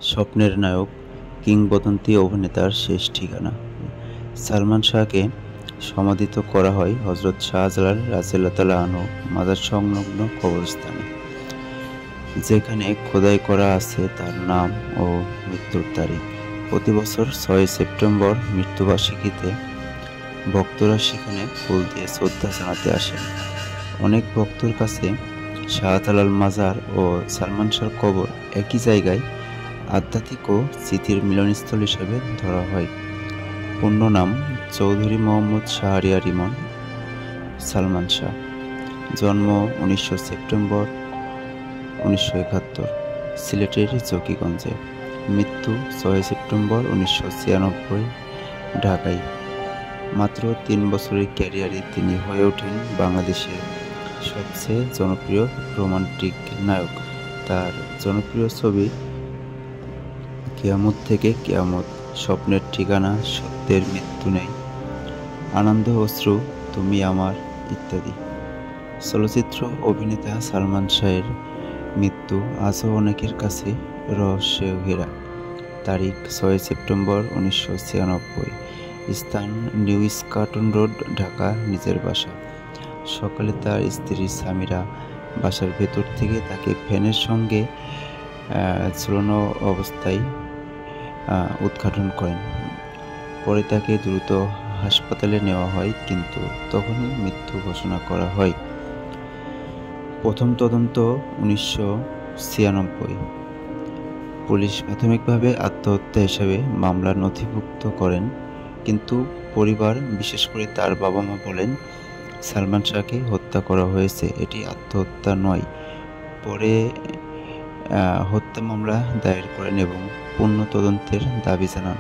স্বপ্নের নায়ক, কিংবদন্তি অভিনেতার শেষ ঠিকানা। সালমান শাহকে সমাধিত করা হয় হযরত শাহজালাল রাদিয়াল্লাহু আনহু মাজার সংলগ্ন কবরস্থানে, যেখানে খোদাই করা আছে তার নাম ও মৃত্যুর তারিখ। প্রতি বছর ৬ সেপ্টেম্বর মৃত্যুবার্ষিকীতে ভক্তরা সেখানে ফুল দিয়ে শ্রদ্ধা জানাতে আসেন। অনেক ভক্তর কাছে শাহজালাল মাজার ও সালমান শাহর কবর একই জায়গায় আধ্যাত্মিক ও স্মৃতির মিলনস্থল হিসেবে ধরা হয়। পূর্ণ নাম চৌধুরী মোহাম্মদ শাহরিয়ার ইমন সালমান শাহ। জন্ম ১৯ সেপ্টেম্বর ১৯৭১, সিলেটের জকিগঞ্জে। মৃত্যু ৬ সেপ্টেম্বর ১৯৯৬, ঢাকায়। মাত্র ৩ বছরের ক্যারিয়ারে তিনি হয়ে ওঠেন বাংলাদেশের সবচেয়ে জনপ্রিয় রোমান্টিক নায়ক। তার জনপ্রিয় ছবি কিয়ামত থেকে কিয়ামত, স্বপ্নের ঠিকানা, সত্যের মৃত্যু নেই, আনন্দ অশ্রু, তুমি আমার ইত্যাদি। চলচ্চিত্র অভিনেতা সালমান শাহের মৃত্যু আজও অনেকের কাছে রহস্যে ঘেরা। তারিখ ৬ সেপ্টেম্বর ১৯৯৬, স্থান নিউ স্কাটন রোড, ঢাকা, নিজের বাসা। সকালে তার স্ত্রী সামিরা বাসার ভেতর থেকে তাকে ফ্যানের সঙ্গে ঝুলানো অবস্থায় উদ্ঘাটন করেন। পরে তাকে দ্রুত হাসপাতালে নেওয়া হয়, কিন্তু তখনই মৃত্যু ঘোষণা করা হয়। প্রথম তদন্ত ১৯৯৬। পুলিশ প্রাথমিকভাবে আত্মহত্যা হিসেবে মামলা নথিভুক্ত করেন, কিন্তু পরিবার, বিশেষ করে তার বাবা-মা বলেন সালমান শাহকে হত্যা করা হয়েছে, এটি আত্মহত্যা নয়। পরে হত্যা মামলা দায়ের করেন এবং পূর্ণ তদন্তের দাবি জানান।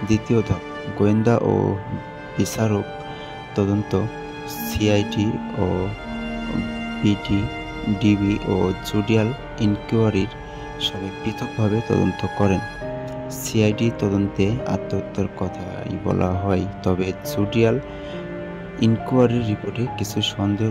দ্বিতীয় ধাপ গোয়েন্দা ও বিচারক তদন্ত, সিআইডি ও ডিবি ও জুডিশিয়াল ইনকোয়ারির সবাই পৃথকভাবে তদন্ত করেন। সিআইডি তদন্তে আত্মহত্যার কথাই বলা হয়, তবে জুডিশিয়াল ইনকোয়ারির রিপোর্টে কিছু সন্দেহ